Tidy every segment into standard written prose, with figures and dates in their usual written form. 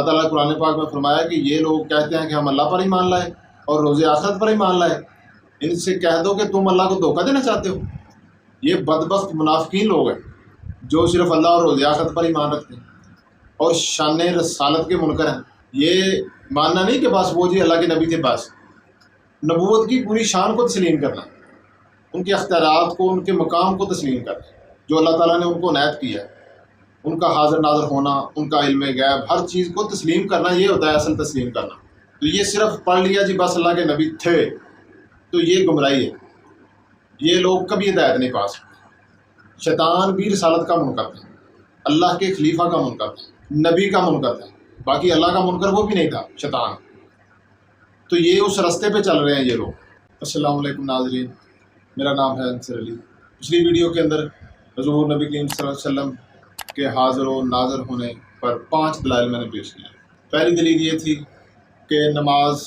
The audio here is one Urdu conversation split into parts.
تعالیٰ قرآن پاک میں فرمایا کہ یہ لوگ کہتے ہیں کہ ہم اللہ پر ایمان لائے اور روز آخرت پر ایمان لائے، ان سے کہہ دو کہ تم اللہ کو دھوکہ دینا چاہتے ہو۔ یہ بدبخت منافقین لوگ ہیں جو صرف اللہ اور روز آخرت پر ایمان رکھتے ہیں اور شان رسالت کے منکر ہیں۔ یہ ماننا نہیں کہ بس وہ جی اللہ کے نبی تھے، بس نبوت کی پوری شان کو تسلیم کرنا، ان کے اختیارات کو، ان کے مقام کو تسلیم کرنا جو اللہ تعالیٰ نے ان کو عنایت کیا ہے، ان کا حاضر ناظر ہونا، ان کا علم غیب، ہر چیز کو تسلیم کرنا، یہ ہوتا ہے اصل تسلیم کرنا۔ تو یہ صرف پڑھ لیا جی بس اللہ کے نبی تھے، تو یہ گمراہی ہے، یہ لوگ کبھی ہدایت نہیں پا سکتے۔ شیطان بھی رسالت کا منکر تھا، اللہ کے خلیفہ کا منکر تھا، نبی کا منکر تھا، باقی اللہ کا منکر وہ بھی نہیں تھا شیطان۔ تو یہ اس راستے پہ چل رہے ہیں یہ لوگ۔ السلام علیکم ناظرین، میرا نام ہے انصر علی۔ پچھلی ویڈیو کے اندر حضور نبی کریم صلی اللہ علیہ وسلم کے حاضر و ناظر ہونے پر 5 دلائل میں نے پیش کیے۔ پہلی دلیل یہ تھی کہ نماز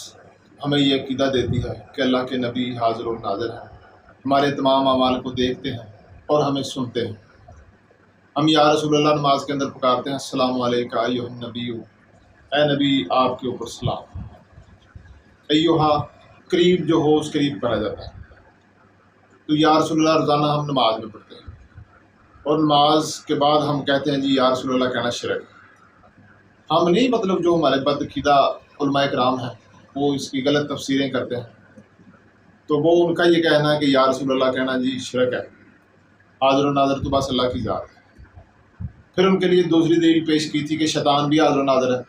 ہمیں یہ عقیدہ دیتی ہے کہ اللہ کے نبی حاضر و ناظر ہیں، ہمارے تمام اعمال کو دیکھتے ہیں اور ہمیں سنتے ہیں۔ ہم یا رسول اللہ نماز کے اندر پکارتے ہیں السلام علیکہ ایھا النبی، اے نبی آپ کے اوپر سلام۔ ایھا قریب جو ہو اس قریب پڑھا جاتا ہے، تو یا رسول اللہ روزانہ ہم نماز میں پڑھتے ہیں، اور نماز کے بعد ہم کہتے ہیں جی یا رسول اللہ کہنا شرک۔ ہم نہیں، مطلب جو ہمارے بدعقیدہ علماء کرام ہیں وہ اس کی غلط تفسیریں کرتے ہیں، تو وہ ان کا یہ کہنا ہے کہ یا رسول اللہ کہنا جی شرک ہے، حاضر و ناظر تو بس اللہ کی ذات ہے۔ پھر ان کے لیے دوسری دلیل پیش کی تھی کہ شیطان بھی حاضر و ناظر ہے،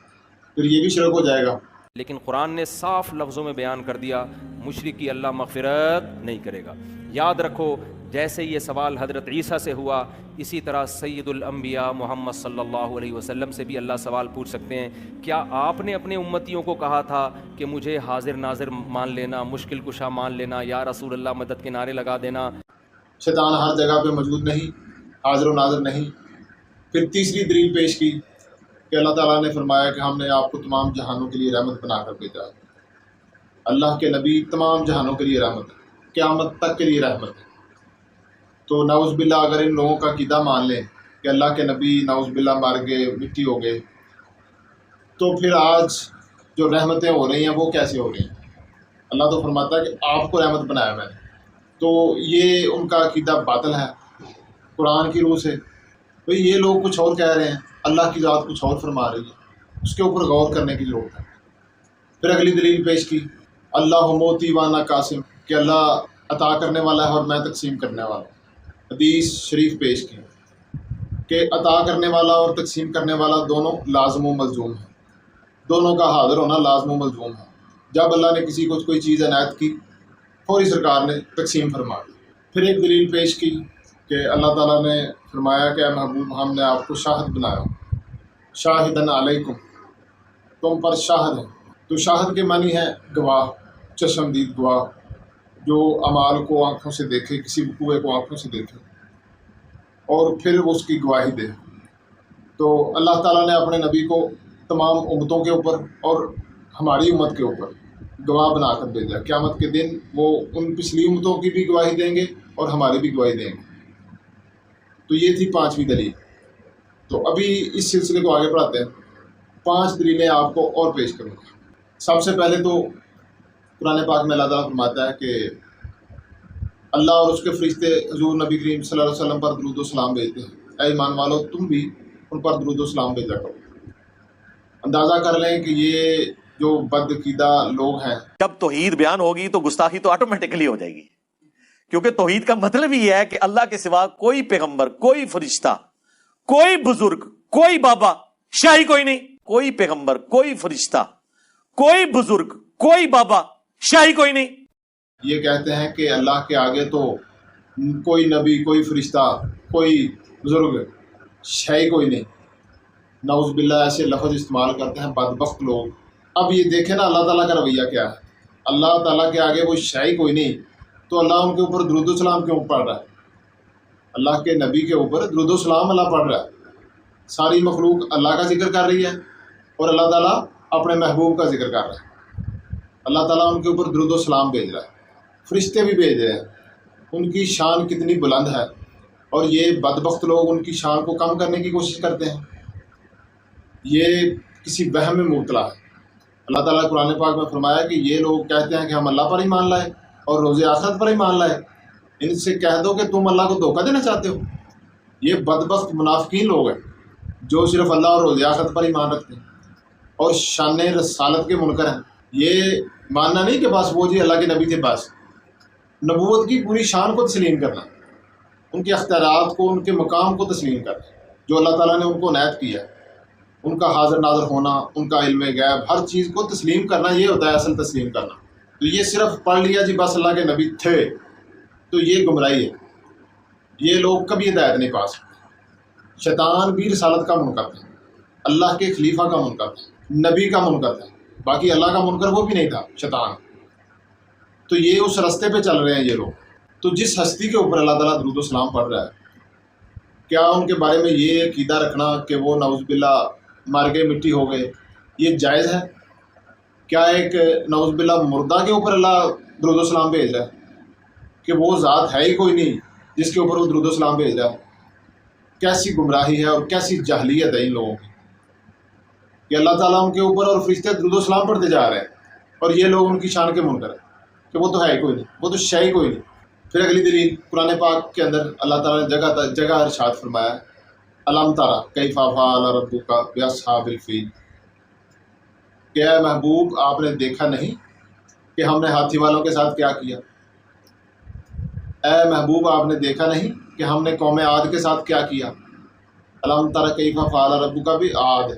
پھر یہ بھی شرک ہو جائے گا۔ لیکن قرآن نے صاف لفظوں میں بیان کر دیا مشرک کی اللہ مغفرت نہیں کرے گا۔ یاد رکھو، جیسے یہ سوال حضرت عیسیٰ سے ہوا، اسی طرح سید الانبیاء محمد صلی اللہ علیہ وسلم سے بھی اللہ سوال پوچھ سکتے ہیں، کیا آپ نے اپنے امتیوں کو کہا تھا کہ مجھے حاضر ناظر مان لینا، مشکل کشا مان لینا، یا رسول اللہ مدد کے نعرے لگا دینا؟ شیطان ہر جگہ پہ موجود نہیں، حاضر و ناظر نہیں۔ پھر تیسری دلیل پیش کی کہ اللہ تعالیٰ نے فرمایا کہ ہم نے آپ کو تمام جہانوں کے لیے رحمت بنا کر بھیجا ہے۔ اللہ کے نبی تمام جہانوں کے لیے رحمت ہے، قیامت تک کے لیے رحمت ہے۔ تو نعوذ باللہ اگر ان لوگوں کا عقیدہ مان لیں کہ اللہ کے نبی نعوذ باللہ مر گئے، مٹی ہو گئے، تو پھر آج جو رحمتیں ہو رہی ہیں وہ کیسے ہو رہی ہیں؟ اللہ تو فرماتا ہے کہ آپ کو رحمت بنایا میں نے۔ تو یہ ان کا عقیدہ باطل ہے قرآن کی روح سے۔ تو یہ لوگ کچھ اور کہہ رہے ہیں، اللہ کی ذات کچھ اور فرما رہی ہے، اس کے اوپر غور کرنے کی ضرورت ہے۔ پھر اگلی دلیل پیش کی اللہ موتی وانا قاسم، کہ اللہ عطا کرنے والا ہے اور میں تقسیم کرنے والا ہوں۔ حدیث شریف پیش کی کہ عطا کرنے والا اور تقسیم کرنے والا دونوں لازم و ملزوم ہیں، دونوں کا حاضر ہونا لازم و ملزوم ہے۔ جب اللہ نے کسی کو کوئی چیز عنایت کی، فوری سرکار نے تقسیم فرما دی۔ پھر ایک دلیل پیش کی کہ اللہ تعالیٰ نے فرمایا کہ اے محبوب ہم نے آپ کو شاہد بنایا، شاہدن علیکم، تم پر شاہد ہیں۔ تو شاہد کے معنی ہے گواہ، چشمدید گواہ، جو اعمال کو آنکھوں سے دیکھے، کسی وقوع کو آنکھوں سے دیکھے اور پھر وہ اس کی گواہی دے۔ تو اللہ تعالیٰ نے اپنے نبی کو تمام امتوں کے اوپر اور ہماری امت کے اوپر گواہ بنا کر بھیجا۔ قیامت کے دن وہ ان پچھلی امتوں کی بھی گواہی دیں گے اور ہماری بھی گواہی دیں گے۔ تو یہ تھی 5ویں دلیل۔ تو ابھی اس سلسلے کو آگے بڑھاتے ہیں، 5 دلیلیں آپ کو اور پیش کروں گا۔ سب سے پہلے تو قرآن پاک میں اللہ تعالیٰ فرماتا ہے کہ اللہ اور اس کے فرشتے حضور نبی کریم صلی اللہ علیہ وسلم پر درود و سلام بھیجتے ہیں، اے ایمان والو تم بھی ان پر درود و سلام بھیجا کرو۔ اندازہ کر لیں کہ یہ جو بدعقیدہ لوگ ہیں، جب توحید بیان ہوگی تو گستاخی تو آٹومیٹکلی ہو جائے گی، کیونکہ توحید کا مطلب ہی ہے کہ اللہ کے سوا کوئی پیغمبر، کوئی فرشتہ، کوئی بزرگ، کوئی بابا، شاہی کوئی نہیں، کوئی پیغمبر، کوئی فرشتہ، کوئی بزرگ، کوئی بابا، شاہی کوئی نہیں۔ یہ کہتے ہیں کہ اللہ کے آگے تو کوئی نبی، کوئی فرشتہ، کوئی بزرگ، شاہی کوئی نہیں۔ نعوذ باللہ ایسے لفظ استعمال کرتے ہیں بدبخت لوگ۔ اب یہ دیکھیں نا اللہ تعالیٰ کا رویہ کیا ہے۔ اللہ تعالیٰ کے آگے وہ شاہی کوئی نہیں، تو اللہ ان کے اوپر درود و سلام کیوں پڑھ رہا ہے؟ اللہ کے نبی کے اوپر درود و سلام اللہ پڑھ رہا ہے۔ ساری مخلوق اللہ کا ذکر کر رہی ہے اور اللہ تعالیٰ اپنے محبوب کا ذکر کر رہا ہے۔ اللہ تعالیٰ ان کے اوپر درود و سلام بھیج رہا ہے، فرشتے بھی بھیج رہے ہیں۔ ان کی شان کتنی بلند ہے، اور یہ بدبخت لوگ ان کی شان کو کم کرنے کی کوشش کرتے ہیں۔ یہ کسی وہم میں مبتلا ہے۔ اللہ تعالیٰ نے قرآن پاک میں فرمایا کہ یہ لوگ کہتے ہیں کہ ہم اللہ پر ایمان لائے اور روز آخرت پر ایمان لائے، ان سے کہہ دو کہ تم اللہ کو دھوکہ دینا چاہتے ہو۔ یہ بدبخت منافقین لوگ ہیں جو صرف اللہ اور روز آخرت پر ایمان رکھتے ہیں اور شان رسالت کے منکر ہیں۔ یہ ماننا نہیں کہ بس وہ جی اللہ کے نبی تھے، بس نبوت کی پوری شان کو تسلیم کرنا، ان کے اختیارات کو، ان کے مقام کو تسلیم کرنا جو اللہ تعالیٰ نے ان کو عنایت کیا ہے، ان کا حاضر ناظر ہونا، ان کا علم غیب، ہر چیز کو تسلیم کرنا، یہ ہوتا ہے اصل تسلیم کرنا۔ تو یہ صرف پڑھ لیا جی بس اللہ کے نبی تھے، تو یہ گمراہی ہے، یہ لوگ کبھی ہدایت نہیں پا سکتے۔ شیطان بھی رسالت کا منکر تھا، اللہ کے خلیفہ کا منکر تھا، نبی کا منکر تھا، باقی اللہ کا منکر وہ بھی نہیں تھا شیطان۔ تو یہ اس رستے پہ چل رہے ہیں یہ لوگ۔ تو جس ہستی کے اوپر اللہ تعالیٰ درود و سلام پڑھ رہا ہے، کیا ان کے بارے میں یہ عقیدہ رکھنا کہ وہ نعوذ باللہ مر گئے، مٹی ہو گئے، یہ جائز ہے؟ کیا ایک نعوذ باللہ مردہ کے اوپر اللہ درود و سلام بھیج رہا ہے کہ وہ ذات ہے ہی کوئی نہیں جس کے اوپر وہ درود و سلام بھیج رہا ہے؟ کیسی گمراہی ہے اور کیسی جاہلیت ہے ان لوگوں کی کہ اللہ تعالیٰ ان کے اوپر اور فرشتے درود و سلام پڑھتے جا رہے ہیں اور یہ لوگ ان کی شان کے منکر ہیں کہ وہ تو ہے ہی کوئی نہیں، وہ تو شے ہی کوئی نہیں۔ پھر اگلی دلیل قرآن پاک کے اندر اللہ تعالیٰ نے جگہ ارشاد فرمایا، الم تری کیف فعل ربک باصحاب الفیل، کہ اے محبوب آپ نے دیکھا نہیں کہ ہم نے ہاتھی والوں کے ساتھ کیا کیا؟ اے محبوب آپ نے دیکھا نہیں کہ ہم نے قوم عاد کے ساتھ کیا کیا؟ الم تری کیف فعل ربک بعاد،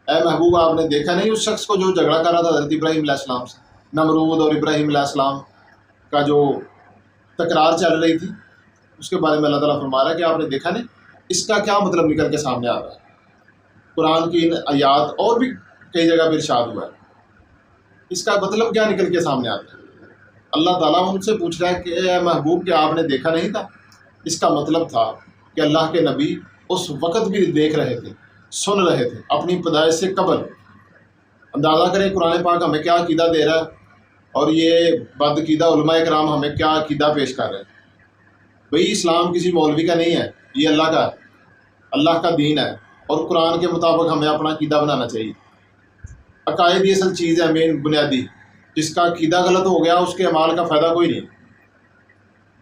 اے محبوب آپ نے دیکھا نہیں اس شخص کو جو جھگڑا کر رہا تھا حضرت ابراہیم علیہ السلام سے، نمرود اور ابراہیم علیہ السلام کا جو تکرار چل رہی تھی، اس کے بارے میں اللہ تعالیٰ فرما رہا ہے کہ آپ نے دیکھا نہیں۔ اس کا کیا مطلب نکل کے سامنے آ رہا ہے؟ قرآن کی ان آیات اور بھی کئی جگہ پہ ارشاد ہوا ہے، اس کا مطلب کیا نکل کے سامنے آتا ہے؟ اللہ تعالیٰ ان سے پوچھ رہا ہے کہ اے محبوب کیا آپ نے دیکھا نہیں تھا؟ اس کا مطلب تھا کہ اللہ کے نبی اس وقت بھی دیکھ رہے تھے، سن رہے تھے، اپنی پیدائش سے قبل۔ اندازہ کریں قرآن پاک ہمیں کیا عقیدہ دے رہا ہے اور یہ بدعقیدہ علماء کرام ہمیں کیا عقیدہ پیش کر رہے ہیں۔ بھئی اسلام کسی مولوی کا نہیں ہے، یہ اللہ کا ہے، اللہ کا دین ہے، اور قرآن کے مطابق ہمیں اپنا عقیدہ بنانا چاہیے۔ عقائد یہ اصل چیز ہے مین بنیادی، جس کا عقیدہ غلط ہو گیا اس کے اعمال کا فائدہ کوئی نہیں۔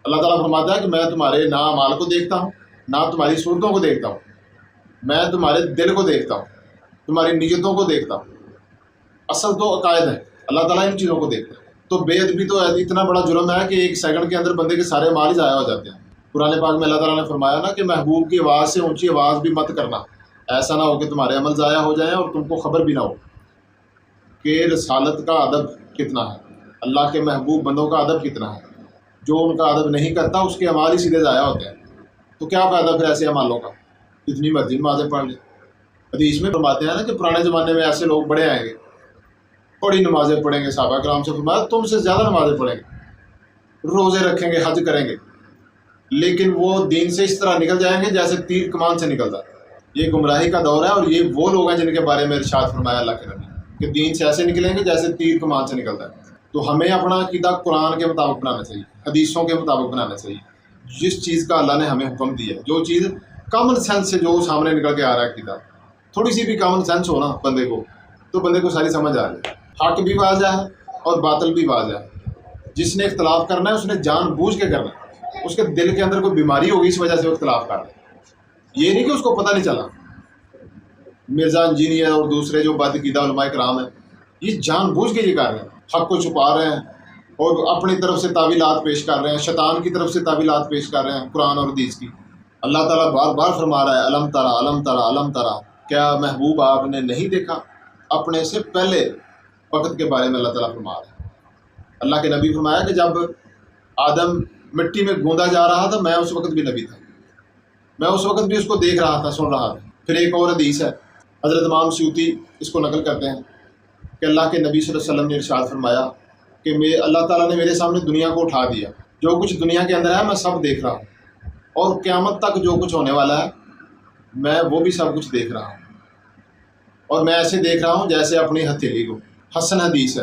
اللہ تعالیٰ فرماتا ہے کہ میں تمہارے نہ اعمال کو دیکھتا ہوں نہ تمہاری صورتوں کو دیکھتا ہوں، میں تمہارے دل کو دیکھتا ہوں، تمہاری نیتوں کو دیکھتا ہوں۔ اصل تو عقائد ہے، اللہ تعالیٰ ان چیزوں کو دیکھتا ہے۔ تو بے ادبی تو اتنا بڑا جرم ہے کہ ایک سیکنڈ کے اندر بندے کے سارے اعمال ہی ضائع ہو جاتے ہیں۔ قرآن پاک میں اللہ تعالیٰ نے فرمایا نا کہ محبوب کی آواز سے اونچی آواز بھی مت کرنا، ایسا نہ ہو کہ تمہارے عمل ضائع ہو جائیں اور تم کو خبر بھی نہ ہو کہ رسالت کا ادب کتنا ہے، اللہ کے محبوب بندوں کا ادب کتنا ہے۔ جو ان کا ادب نہیں کرتا اس کے اعمال ہی سیدھے ضائع ہوتے ہیں۔ تو کیا فائدہ پھر ایسے اعمالوں کا؟ اتنی مرضی نمازیں پڑھ لیں۔ حدیث میں فرماتے ہیں نا کہ پرانے زمانے میں ایسے لوگ بڑے آئیں گے، بڑی نمازیں پڑھیں گے، صحابہ کرام سے فرمایا تم سے زیادہ نمازیں پڑھیں گے، روزے رکھیں گے، حج کریں گے، لیکن وہ دین سے اس طرح نکل جائیں گے جیسے تیر کمان سے نکلتا ہے۔ یہ گمراہی کا دور ہے، اور یہ وہ لوگ ہیں جن کے بارے میں ارشاد فرمایا اللہ کے نبی کہ دین سے ایسے نکلیں گے جیسے تیر کمان سے نکلتا ہے۔ تو ہمیں اپنا عقیدہ قرآن کے مطابق بنانا چاہیے، حدیثوں کے مطابق بنانا چاہیے، جس چیز کا اللہ نے ہمیں حکم دیا ہے، جو چیز کامن سینس سے جو سامنے نکل کے آ رہا ہے عقیدہ، تھوڑی سی بھی کامن سینس ہو نا بندے کو، تو بندے کو ساری سمجھ آ جائے۔ حق بھی واضح ہے اور باطل بھی واضح ہے۔ جس نے اختلاف کرنا ہے اس نے جان بوجھ کے کرنا ہے، اس کے دل کے اندر کوئی بیماری ہوگی اس وجہ سے وہ اختلاف کر رہا ہے، یہ نہیں کہ اس کو پتہ نہیں چلا۔ مرزا انجینئر اور دوسرے جو بدعقیدہ علماء کرام ہیں، یہ جان بوجھ کے یہ کر رہے ہیں، حق کو چھپا رہے ہیں اور اپنی طرف سے تعویلات پیش کر رہے ہیں، شیطان کی طرف سے تعویلات پیش کر رہے ہیں قرآن اور حدیث کی۔ اللہ تعالیٰ بار بار فرما رہا ہے الم تری الم تری الم تری، کیا محبوب آپ نے نہیں دیکھا؟ اپنے سے پہلے وقت کے بارے میں اللہ تعالیٰ فرما رہا ہے۔ اللہ کے نبی فرمایا کہ جب آدم مٹی میں گوندا جا رہا تھا میں اس وقت بھی نبی تھا، میں اس وقت بھی اس کو دیکھ رہا تھا، سن رہا تھا۔ پھر ایک اور حدیث ہے، حضرت امام سیوطی اس کو نقل کرتے ہیں کہ اللہ کے نبی صلی اللہ علیہ وسلم نے ارشاد فرمایا کہ اللہ تعالیٰ نے میرے سامنے دنیا کو اٹھا دیا، جو کچھ دنیا کے اندر ہے میں سب دیکھ رہا ہوں، اور قیامت تک جو کچھ ہونے والا ہے میں وہ بھی سب کچھ دیکھ رہا ہوں، اور میں ایسے دیکھ رہا ہوں جیسے اپنی ہتھیلی کو۔ حسن حدیث ہے،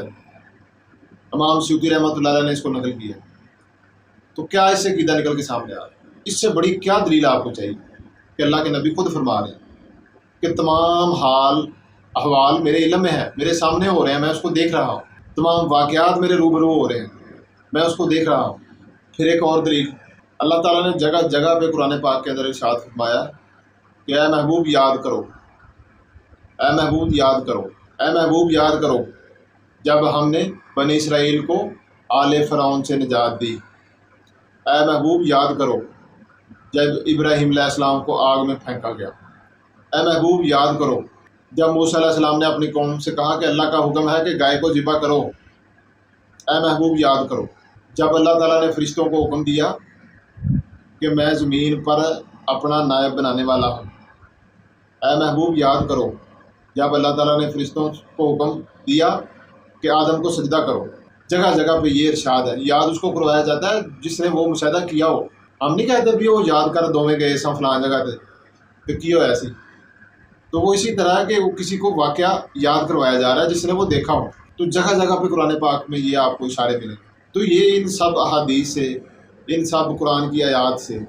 امام سیوطی رحمۃ اللہ علیہ نے اس کو نقل کیا۔ تو کیا اس سے عقیدہ نکل کے سامنے آ رہا ہے؟ اس سے بڑی کیا دلیل آپ کو چاہیے کہ اللہ کے نبی خود فرما رہے ہیں کہ تمام حال احوال میرے علم میں ہے، میرے سامنے ہو رہے ہیں، میں اس کو دیکھ رہا ہوں، تمام واقعات میرے روبرو ہو رہے ہیں، میں اس کو دیکھ رہا ہوں۔ پھر ایک اور دلیل، اللہ تعالیٰ نے جگہ جگہ پہ قرآن پاک کے اندر ارشاد فرمایا کہ اے محبوب یاد کرو، اے محبوب یاد کرو، اے محبوب یاد کرو جب ہم نے بنی اسرائیل کو آل فرعون سے نجات دی، اے محبوب یاد کرو جب ابراہیم علیہ السلام کو آگ میں پھینکا گیا، اے محبوب یاد کرو جب موسیٰ علیہ السلام نے اپنی قوم سے کہا کہ اللہ کا حکم ہے کہ گائے کو ذبح کرو، اے محبوب یاد کرو جب اللہ تعالیٰ نے فرشتوں کو حکم دیا کہ میں زمین پر اپنا نائب بنانے والا ہوں، اے محبوب یاد کرو جب اللہ تعالیٰ نے فرشتوں کو حکم دیا کہ آدم کو سجدہ کرو۔ جگہ جگہ پہ یہ ارشاد ہے، یاد اس کو کروایا جاتا ہے جس نے وہ مشاہدہ کیا ہو۔ ہم نہیں کہتے بھی وہ یاد کر دو میں گئے سا فلان جگہ تے کہ کی ہو ایسی، تو وہ اسی طرح کہ وہ کسی کو واقعہ یاد کروایا جا رہا ہے جس نے وہ دیکھا ہو۔ تو جگہ جگہ پہ قرآن پاک میں یہ آپ کو اشارے ملیں۔ تو یہ ان سب احادیث سے، ان سب قرآن کی آیات سے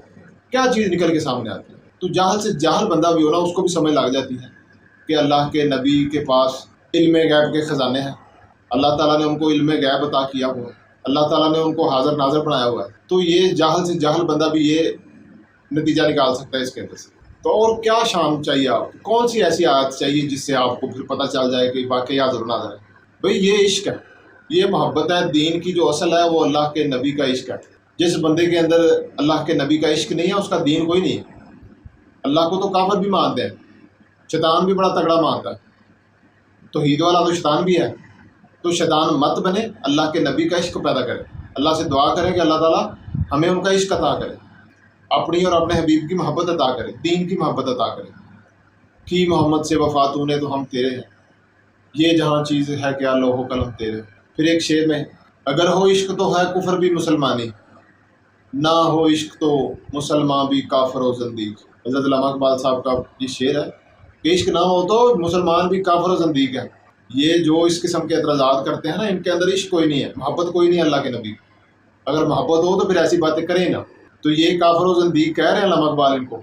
کیا چیز نکل کے سامنے آتی ہے؟ تو جاہل سے جاہل بندہ بھی ہو نا، اس کو بھی سمجھ لگ جاتی ہے کہ اللہ کے نبی کے پاس علم غیب کے خزانے ہیں، اللہ تعالیٰ نے ان کو علم غیب عطا کیا ہوا ہے، اللہ تعالیٰ نے ان کو حاضر ناظر بنایا ہوا ہے۔ تو یہ جاہل سے جاہل بندہ بھی یہ نتیجہ نکال سکتا ہے اس کے اندر سے۔ تو اور کیا شان چاہیے آپ کو؟ کون سی ایسی آیت چاہیے جس سے آپ کو پھر پتہ چل جائے کہ واقعی حاضر ناظر ہے؟ بھئی یہ عشق ہے، یہ محبت ہے، دین کی جو اصل ہے وہ اللہ کے نبی کا عشق ہے۔ جس بندے کے اندر اللہ کے نبی کا عشق نہیں ہے اس کا دین کوئی نہیں ہے۔ اللہ کو تو کافر بھی مانتے ہیں، شیطان بھی بڑا تگڑا مانتا ہے، توحید والا تو شیطان بھی ہے۔ تو شیطان مت بنے، اللہ کے نبی کا عشق پیدا کرے، اللہ سے دعا کرے کہ اللہ تعالیٰ ہمیں ان کا عشق عطا کرے، اپنی اور اپنے حبیب کی محبت عطا کرے، دین کی محبت عطا کرے۔ کی محمد سے وفا تو نے تو ہم تیرے ہیں، یہ جہاں چیز ہے کیا لوح و قلم تیرے۔ پھر ایک شعر میں، اگر ہو عشق تو ہے کفر بھی مسلمانی، نہ ہو عشق تو مسلمان بھی کافر و زندیق۔ حضرت علامہ اقبال صاحب کا یہ شعر ہے کہ عشق نہ ہو تو مسلمان بھی کافر و زندیق ہے۔ یہ جو اس قسم کے اعتراضات کرتے ہیں نا، ان کے اندر عشق کوئی نہیں ہے، محبت کوئی نہیں ہے اللہ کے نبی۔ اگر محبت ہو تو پھر ایسی باتیں کریں نا۔ تو یہ کافر و زندیق کہہ رہے ہیں علامہ اقبال ان کو،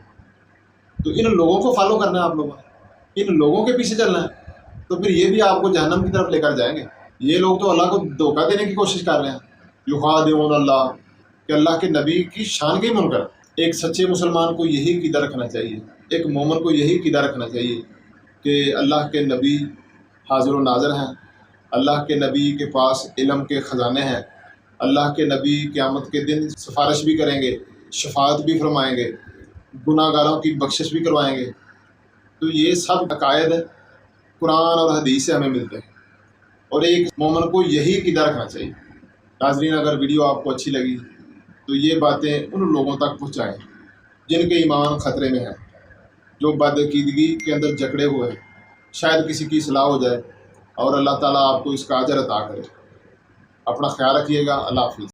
تو ان لوگوں کو فالو کرنا ہے آپ لوگوں نے، ان لوگوں کے پیچھے چلنا ہے، تو پھر یہ بھی آپ کو جہنم کی طرف لے کر جائیں گے۔ یہ لوگ تو اللہ کو دھوکہ دینے کی کوشش کر رہے ہیں، یخادعون اللہ، کہ اللہ کے نبی کی شان کے ہی منکر۔ ایک سچے مسلمان کو یہی عقیدہ رکھنا چاہیے، ایک مومن کو یہی عقیدہ رکھنا چاہیے کہ اللہ کے نبی حاضر و ناظر ہیں، اللہ کے نبی کے پاس علم کے خزانے ہیں، اللہ کے نبی قیامت کے دن سفارش بھی کریں گے، شفاعت بھی فرمائیں گے، گناہ گاروں کی بخشش بھی کروائیں گے۔ تو یہ سب عقائد قرآن اور حدیث سے ہمیں ملتے ہیں، اور ایک مومن کو یہی عقیدہ رکھنا چاہیے۔ ناظرین، اگر ویڈیو آپ کو اچھی لگی تو یہ باتیں ان لوگوں تک پہنچائیں جن کے ایمان خطرے میں ہے، جو بدعقیدگی کے اندر جکڑے ہوئے ہیں، شاید کسی کی اصلاح ہو جائے اور اللہ تعالیٰ آپ کو اس کا اجر عطا کرے۔ اپنا خیال رکھیے گا، اللہ حافظ۔